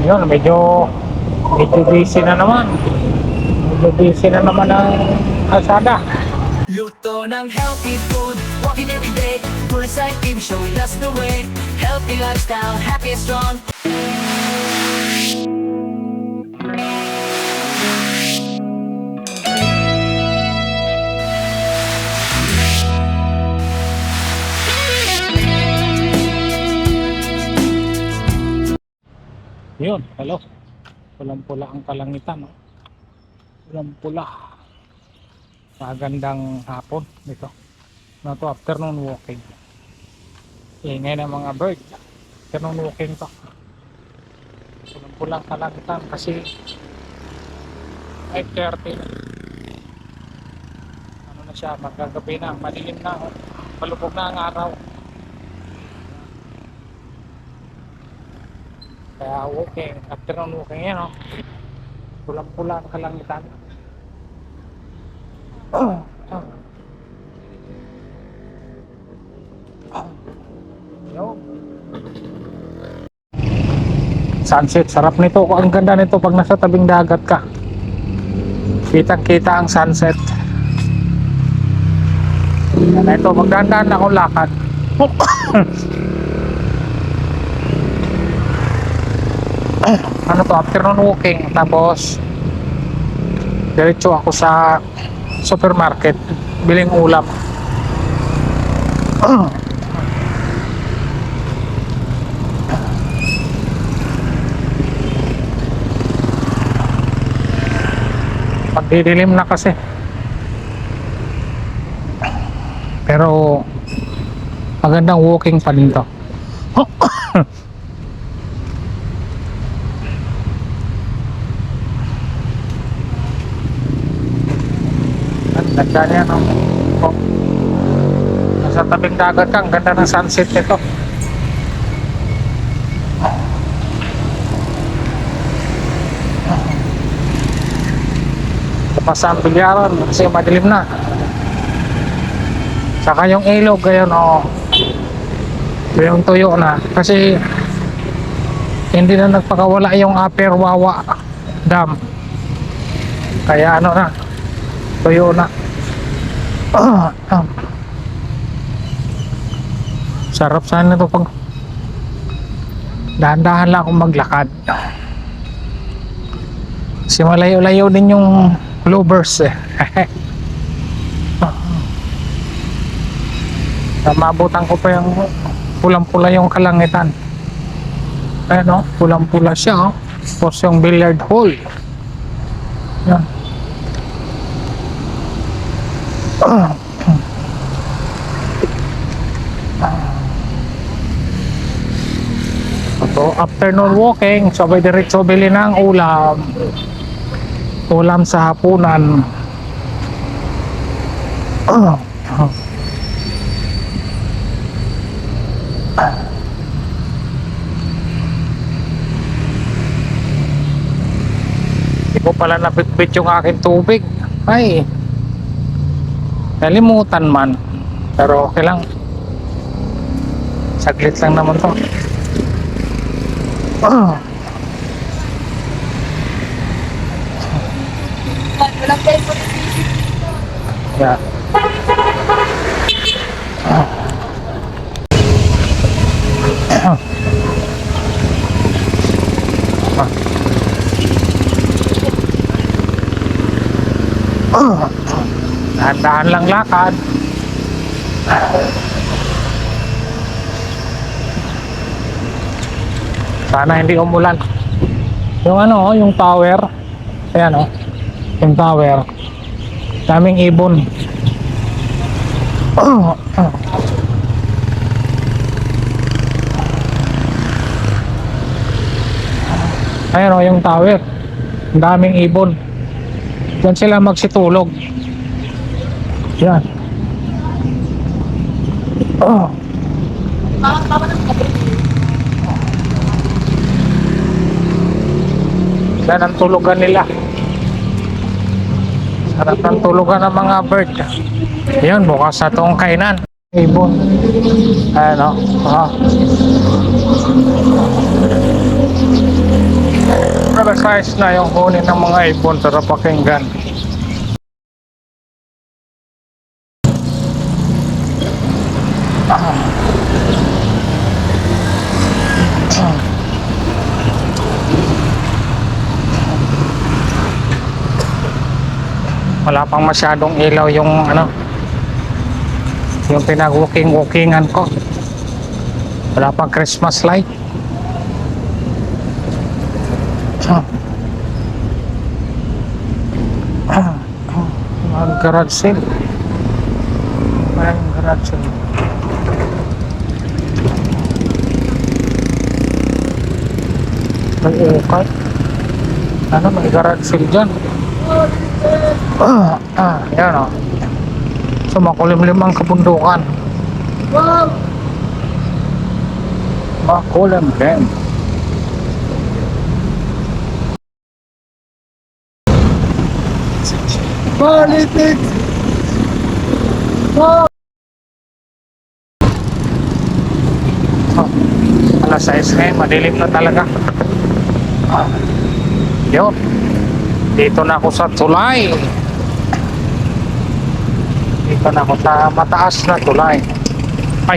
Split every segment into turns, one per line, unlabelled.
Yun, medyo busy na naman. Medyo busy na naman ang kalsada.
Luto ng healthy food, walking every day. Put aside baby, showing us the way. Healthy lifestyle, happy and strong.
Yun, hello. Pulang-pula ang kalangitan. No? Pulang-pula. Magandang hapon dito. Na to, afternoon walking. Ingay ng mga bird. Afternoon walking to. Pulang-pulang kalangitan kasi 5:30 na. Ano na siya, magagabi na, madilim na. Palubog na ang araw. Kaya walking, afternoon walking yan, no? Pulang-pula ang kalangitan. Yo. Sunset, sarap nito. Ang ganda nito pag nasa tabing dagat ka. Kitang-kita ang sunset. Yan, ito, magdandaan akong lakad. Ano to, afternoon walking, tapos diretso ako sa supermarket biling ulam. Pagdidilim na kasi, pero magandang walking pa din to. Ganda niya, no? Oh. Nasa tabing dagat ka, ang ganda ng sunset nito. Tapos ang bilyaran kasi madilim na. Saka yung ilog ngayon, oh, yung tuyo na kasi hindi na nagpakawala yung Upper Wawa Dam, kaya ano na, tuyo na. Sarap sana ito pag dahan-dahan lang akong maglakad kasi malayo-layo din yung lovers eh. Mabutan ko pa yung pulang-pula yung kalangitan. Ayan, oh, pulang-pula siya, oh. Tapos yung billiard hall yan. So, afternoon walking, sabay diretso bili ng ulam sa hapunan. Hindi ko pala nabitbit yung aking tubig. Ay, nalimutan man, pero okay lang, saglit lang naman to. Yeah. Dahan-dahan lang lakad. Sana hindi umulan. Yung ano, yung tower. Ayan, oh. Yung tower. Daming ibon. Ayan, oh, yung tower. Daming ibon. Diyan sila magsitulog. Yan. Yan ang tulugan nila. Sarap ng tulugan ng mga bird. Yan, bukas na itong kainan. Ibon. Ayan, o. price na yung kunin ng mga iPhone para pakinggan. Wala pang masyadong ilaw yung ano, yung pinag-walking-walkingan ko. Wala pang Christmas light. Garage sale. May garage sale. May ukay. Ano, may garage sale dyan. Yan o. So makulimlim ang kabundukan. Makulimlim. Politics! Oh, alas 6 ngayon, madilim na talaga. Yun. Dito na ako sa tulay. Dito na ako sa mataas na tulay. Ay,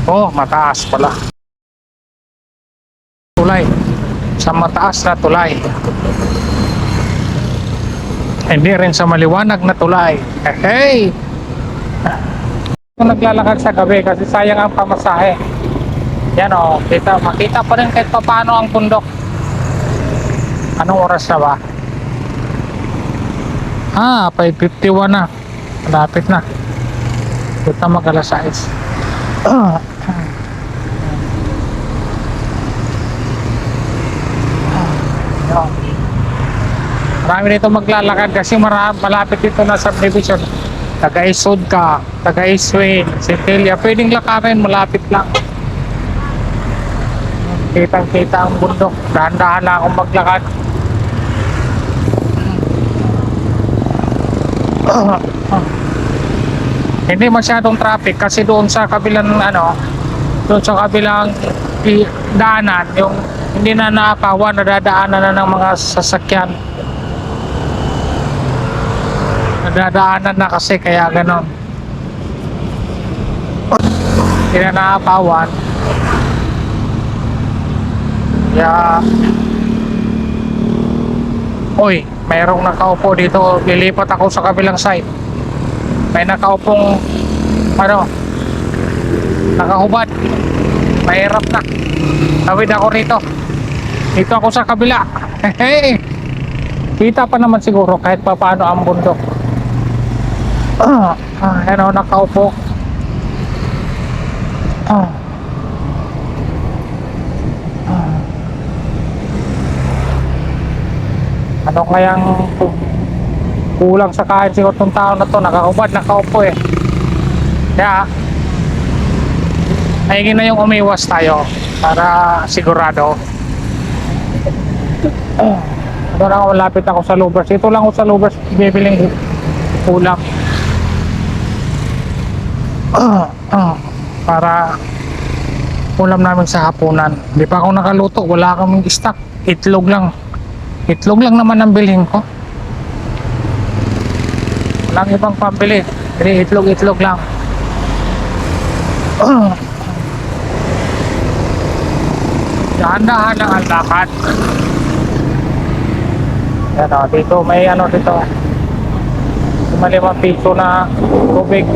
oh, mataas pala. Tulay. Sa mataas na tulay. Hindi rin sa maliwanag na tulay. Hey! Kung naglalakad sa gabi kasi sayang ang pamasahe. Yan o, makita pa rin kahit paano ang bundok. Anong oras na ba? 5:51 na. Malapit na. Dito na mag-alas 6. Yan. Marami dito maglalakad kasi malapit dito na subdivision. Taga-Isod ka, taga-Iswin, Centelia, pwedeng lakarin, malapit lang. Kitang-kita ang bundok. Dahan-dahan lang akong maglakad. Hindi masyadong traffic kasi doon sa kabilang doon sa kabilang daanan, yung hindi na nakawa, nadadaanan na ng mga sasakyan. Nadadaanan na kasi kaya ganon. Hindi na nakapawan. Kaya oy, mayroong nakaupo dito. Lilipat ako sa kabilang side. May nakaupong nakahubad. Mahirap na. Tawid ako rito. Dito ako sa kabila. Hey, kita pa naman siguro kahit pa paano ang bundok. Yan o, nakaupo. Ano kayang kulang sa kain siguro itong tao na to, nakahubad, nakaupo eh. Kaya ayun na yung umiwas tayo para sigurado. Ito na ako, malapit ako sa Lubers. Ito lang ako sa Lubers bibiling ulam. Para ulam namin sa hapunan. Hindi pa ako nakaluto, wala kaming stock. Itlog lang. Itlog lang naman ang bilhin ko. Walang ibang pambili. Hindi, itlog lang. Dahan-dahan lang ang lakad. Yan o, dito may dito. May 5 piso na tubig.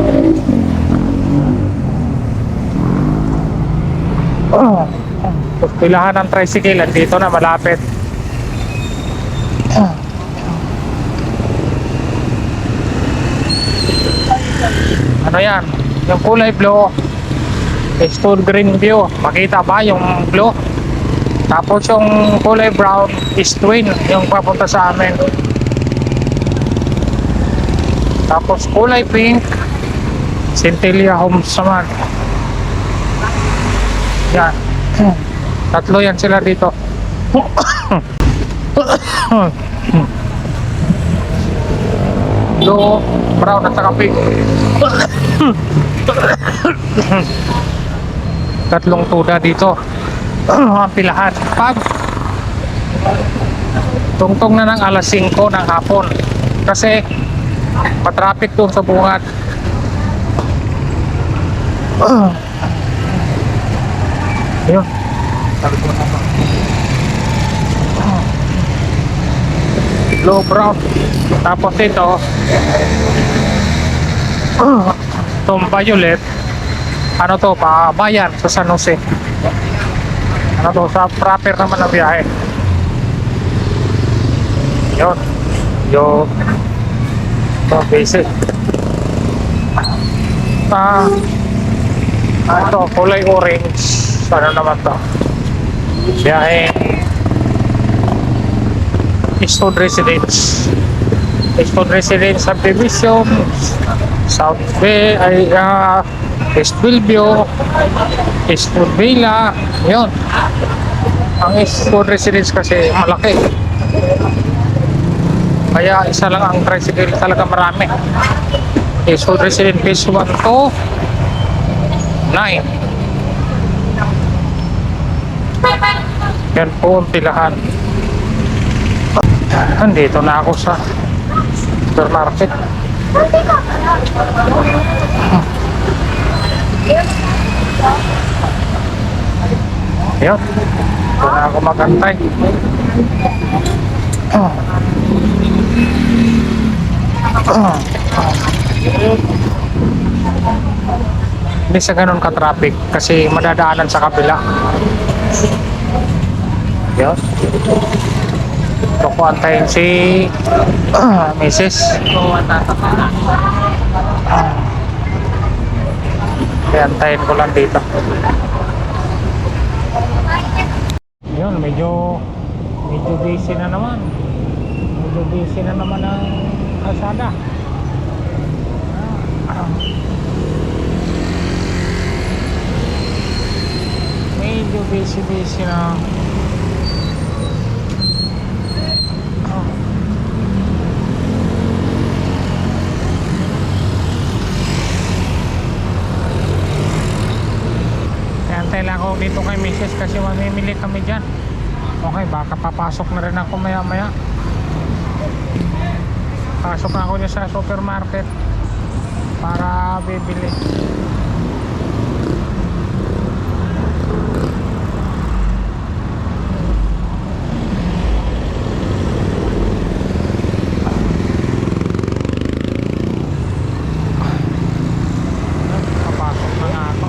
Pilahan ng tricycle dito na malapit. Ano yan? Yung kulay blue Stone Green View. Makita ba yung blue? Tapos yung kulay brown is Twin, yung papunta sa amin. Tapos kulay pink Centelia Homes naman. Yan. Tatlo yan sila dito. Blue, brown at saka pink. Tatlong tuda dito. Ang pilahan. Pag Tungtong na ng alas 5 ng hapon. Kasi matraffic doon sa bungad. Ayun. Sabi ko naman. Low brown. Tapos ito itong violet, ano to, pabayan sa San Jose. Ano to, sa proper naman na biyahe. Yun. Yung ito, basic. Ito, kulay orange. Ano naman to? Biyahe Eastwood Residence. Eastwood Residence Subdivision, South Bay, East Bellevue, Eastwood Villa. Yun. Ang Eastwood Residence kasi malaki. Kaya isa lang ang tricycle, talaga marami. Eastwood Residence phase 1 to 9. Yan po ang pilahan. Nandito na ako sa supermarket. Yun. Ito na ako magantay. Hindi sa ganun ka-traffic kasi madadaanan sa kabila. Yun. Ito ko antayin si Mrs. Kaya antayin ko lang dito. Yun, medyo busy na naman. Medyo busy na naman ang kalsada. Medyo busy na. Antay lang ako dito kay Mrs. kasi mamimili kami dyan. Okay, baka papasok na rin ako maya maya. Pasok na ako dyan sa supermarket para bibili. Papasok na nga ako.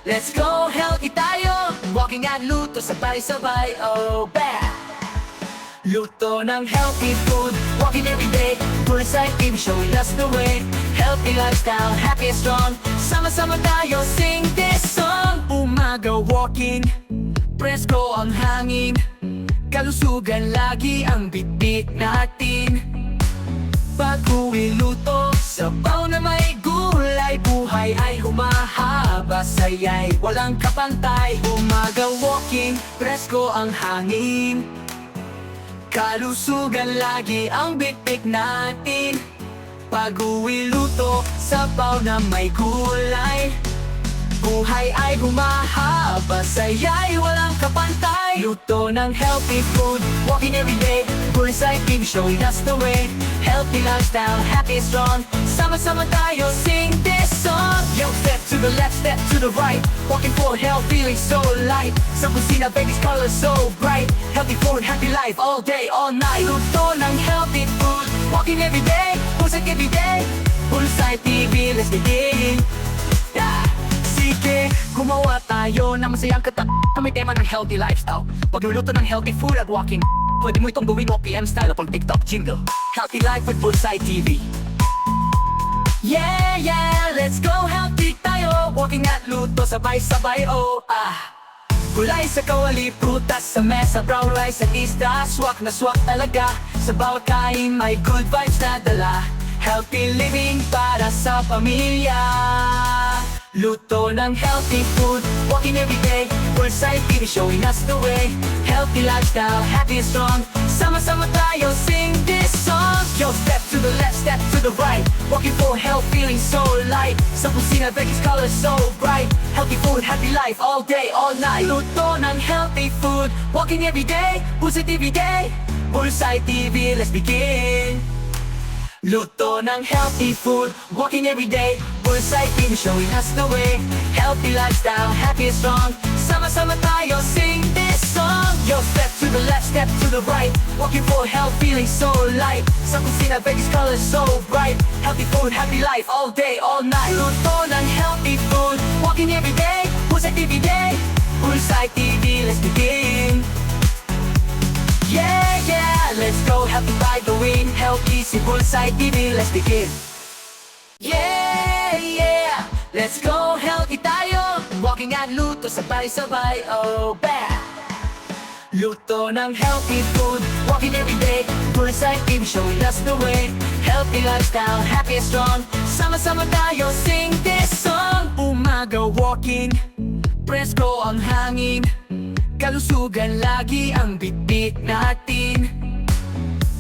Let's go, healthy tayo. Walking at luto, sabay-sabay, oh bah. Luto ng healthy food, walking every day. Poolside team showing us the way. Healthy lifestyle, happy and strong. Sama-sama tayo, sing this song. Umaga walking, presko ang hangin. Kalusugan lagi ang bitbit natin. Pag-uwi luto, sabaw na may gulay. Buhay ay humahaba, saya'y walang kapantay. Umaga walking, presko ang hangin. Kalusugan lagi ang bitbit natin. Pag-uwi luto, sabaw na may gulay. Buhay ay humahaba, saya'y walang kapantay. Luto ng healthy food, walking every day. Poolside team showing us the way. Healthy lifestyle, happy and strong. Sama-sama tayo, sing this song. Yo, step to the left, step to the right. Walking for health, feeling so light. Sa kusina, baby's color so bright. Healthy food, happy life, all day, all night. Luto ng healthy food, walking every day. Poolside every day. Poolside TV, let's begin. Yeah. Sige, gumawa tayo ng masayang na may tema ng healthy lifestyle. Pagluluto ng healthy food at walking. Pwede mo itong gawin OPM style upang TikTok jingle. Healthy life with Bullseye TV. Yeah, yeah, let's go healthy tayo. Walking at luto, sabay-sabay, oh, ah. Gulay sa kawali, prutas sa mesa, brown rice at isda. Swak na swak talaga, sa bawat kain may good vibes na dala. Healthy living para sa pamilya. Luto ng healthy food, walking everyday. Bullseye TV showing us the way. Healthy lifestyle, happy and strong. Sama-sama tayo, sing this song. Yo, step to the left, step to the right. Walking for health, feeling so light. Sa kusina, Becky's colors so bright. Healthy food, happy life, all day, all night. Luto ng healthy food, walking everyday. Bullseye TV day. Bullseye TV, let's begin. Luto ng healthy food, walking everyday. Bullseye TV showing us the way. Healthy lifestyle, happy and strong. Sama-sama tayo, sing this song. Yo, step to the left, step to the right. Walking for health, feeling so light. Sa kusina, Becky's colors so bright. Healthy food, happy life, all day, all night. Luto ng healthy food, walking everyday. Bullseye TV day. Bullseye TV, let's begin. Yeah, yeah, let's go healthy by the wind. Healthy si Bullseye TV, let's begin. Yeah, yeah, let's go healthy tayo. Walking at luto, sabay-sabay, oh, bah. Luto ng healthy food, walking everyday. Bullseye TV showing us the way. Healthy lifestyle, happy and strong. Sama-sama tayo, sing this song. Umaga walking, presko ang hangin. Kalusugan lagi ang bitbit natin.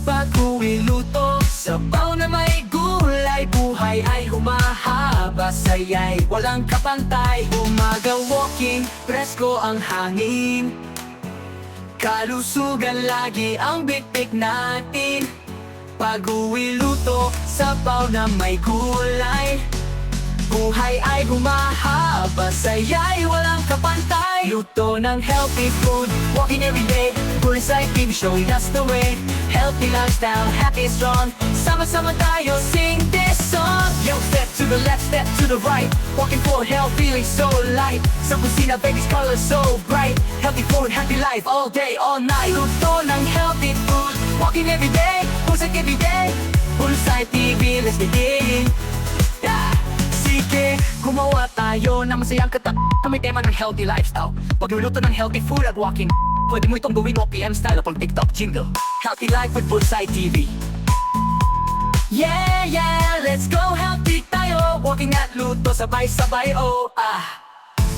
Pag-uwi luto, sabaw na may gulay. Buhay ay humahaba, sayay walang kapantay. Umaga walking, presko ang hangin. Kalusugan lagi ang bitbit natin. Pag-uwi luto, sabaw na may gulay. Buhay ay humahaba, sayay walang kapantay. Luto ng healthy food, walking everyday. Bullseye TV showing us the way. Healthy lifestyle, happy and strong. Sama-sama tayo, sing this song. Yo, step to the left, step to the right. Walking for health, feeling so light. Sa kusina, Becky's colors so bright. Healthy food, happy life, all day, all night. Luto ng healthy food, walking everyday. Bullseye everyday. Bullseye TV, let's begin. Yeah. Sige, gumawa tayo ng masayang na may tema ng healthy lifestyle. Pagluluto ng healthy food at walking. Pwede mo itong gawin OPM style upang TikTok jingle. Healthy life with Bullseye TV. Yeah, yeah, let's go healthy tayo. Walking at luto, sabay-sabay, oh, ah.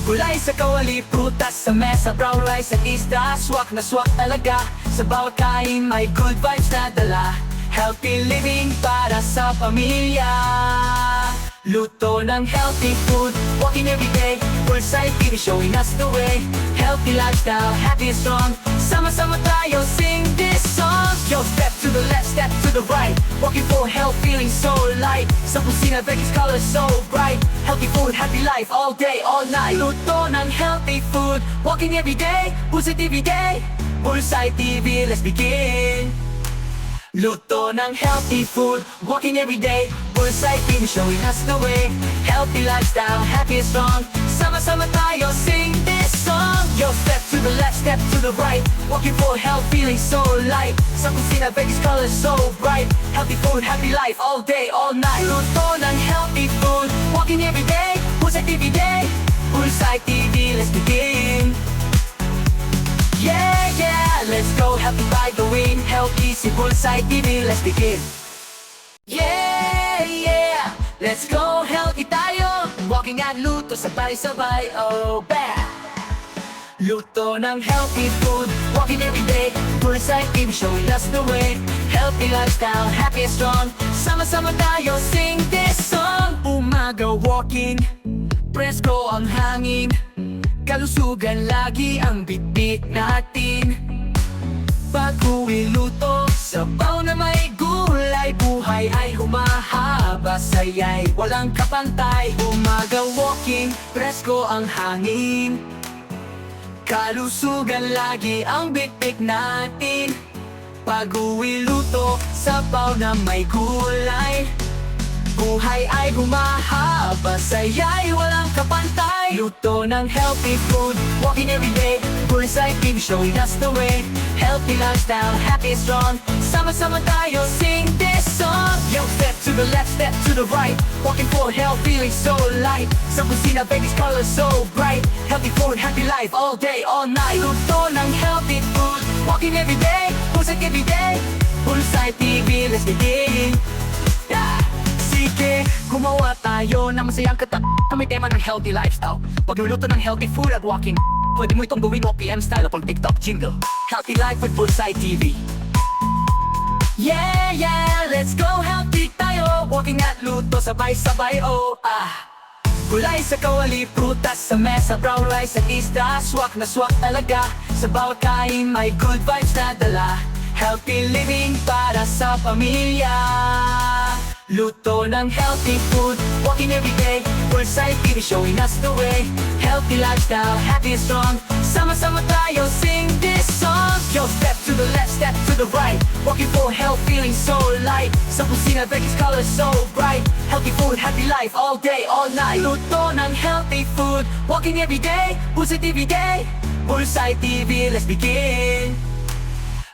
Gulay sa kawali, prutas sa mesa, brown rice at isda. Swak na swak talaga, sa bawat kain may good vibes na dala. Healthy living para sa pamilya. Luto ng healthy food, walking everyday. Bullseye TV showing us the way. Healthy lifestyle, happy and strong. Sama-sama tayo, sing this song. Yo, step to the left, step to the right. Walking for health, feeling so light. Sa kusina, Becky's colors so bright. Healthy food, happy life, all day, all night. Luto ng healthy food, walking everyday. Bullseye TV day. Bullseye TV, let's begin. Luto ng healthy food, walking everyday. Bullseye TV showing us the way. Healthy lifestyle, happy and strong. Sama-sama tayo, sing this song. Yo, step to the left, step to the right. Walking for health, feeling so light. Sa kusina, Becky's colors so bright. Healthy food, happy life, all day, all night. Luto ng healthy food, walking everyday. Bullseye TV day. Bullseye TV, let's begin. Yeah, yeah, let's go healthy by the wind. Healthy si Bullseye TV, let's begin. Yeah, yeah, let's go healthy tayo. Walking at luto, sabay-sabay, oh, bah. Luto ng healthy food, walking everyday. Bullseye TV showing us the way. Healthy lifestyle, happy and strong. Sama-sama tayo, sing this song. Umaga walking, presko ang hangin. Kalusugan lagi ang bitbit natin. Pag-uwi luto, sabaw na may gulay. Buhay ay humahaba, sayay walang kapantay. Umaga walking, presko ang hangin. Kalusugan lagi ang bitbit natin. Pag-uwi luto, sabaw na may gulay. Buhay ay humahaba, saya'y walang kapantay. Luto ng healthy food, walking every day. Bulsay TV showing us the way. Healthy lifestyle, happy strong. Sama-sama tayo, sing this song. Yo, step to the left, step to the right. Walking for health, feeling so light. Sa kusina, baby's color so bright. Healthy food, happy life, all day, all night. Luto ng healthy food, walking every day. Bulsay every day. Bulsay TV, let's begin. Yeah. Sige, gumawa tayo ng masayang katak na may tema ng healthy lifestyle. Pagluluto ng healthy food at walking. Pwede mo itong gawin OPM style upon TikTok jingle. Healthy life with Bulsay TV. Yeah, yeah, let's go healthy tayo. Walking at luto, sabay-sabay, oh ah. Gulay sa kawali, prutas sa mesa, brown rice at isda. Swak na swak talaga, sa bawat kain may good vibes na dala. Healthy living para sa pamilya. Luto ng healthy food, walking every day. Bulsay TV showing us the way. Healthy lifestyle, happy and strong. Sama-sama tayo, sing this song. Yo, step to the left, step to the right. Walking for health, feeling so light. Sa kusina, Becky's color so bright. Healthy food, happy life, all day, all night. Luto ng healthy food, walking every day. Bulsay TV day. Bulsay TV, let's begin.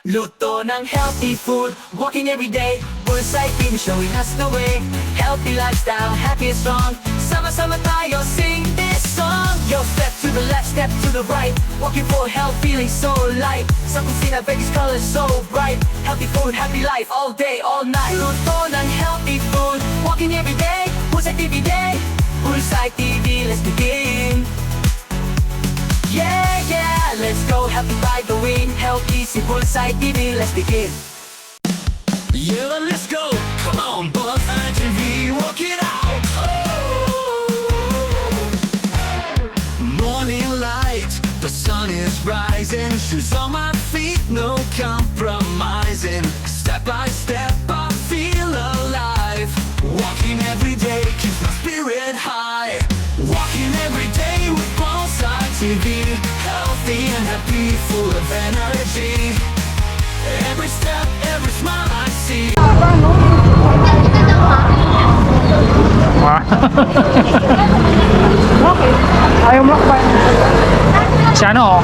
Luto ng healthy food, walking every day. Bulsay TV showing us the way. Healthy lifestyle, happy and strong. Sama-sama tayo, sing this song. Yo, step to the left, step to the right. Walking for health, feeling so light. Sa kusina, Becky's color so bright. Healthy food, happy life, all day, all night. Luto ng healthy food, walking every day. Bulsay TV day. Bulsay TV, let's begin. Yeah, yeah, let's go, healthy by the wind. Healthy, si Bulsay TV, let's begin. Yeah, let's go, come on, Bulsay TV, walk it out. Oh. Morning light, the sun is rising. Shoes on my feet, no compromising. Step by step, I feel alive. Walking every day keeps my spirit high. Walking every day with Bulsay TV, healthy and happy, full of energy. Every step, every smile I see.
Okay. Ayaw mo ba? Si ano?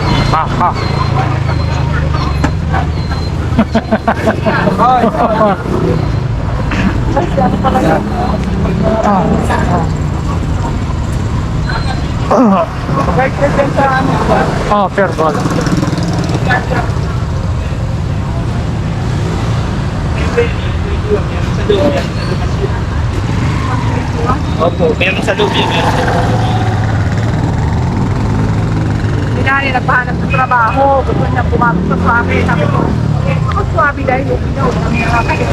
Oh, fair ball.
Opo, meron sa loob yan.
Sinari, nagpahanap ng trabaho. Gusto niya pumasok sa swabe. Sabi ko, ako swabe dahil yung ino. Ang nakakit.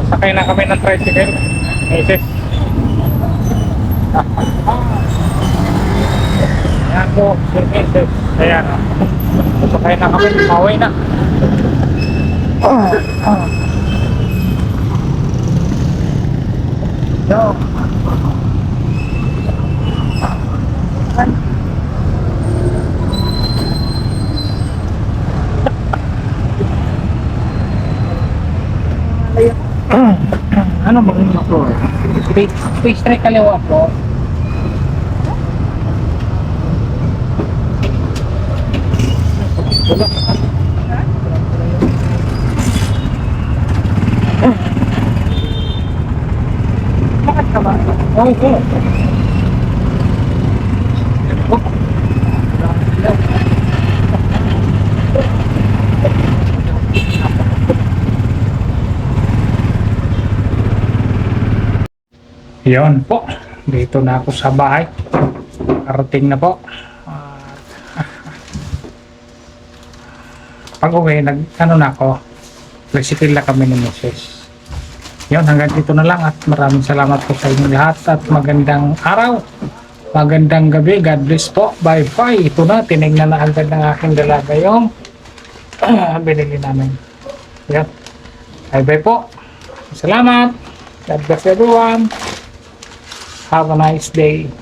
Sakay na kami ng tricycle. Misis. Ayan po, si Misis. Ayan. Sakay na kami. Maway na. Yo. Ano ba yung motor? Space tray kaliwa po.
Bakit ka ba?
Okay. Yun po, dito na ako sa bahay. Karating na po. Pag uwi, ano na ako, tricycle na kami ni Mrs. Yun, hanggang dito na lang at maraming salamat po sa inyo lahat at magandang araw, magandang gabi, God bless po, bye bye. Ito na, tinignan na agad ng aking dalaga yung binili namin. Yun, Bye-bye po. Salamat. God bless everyone. Have a nice day.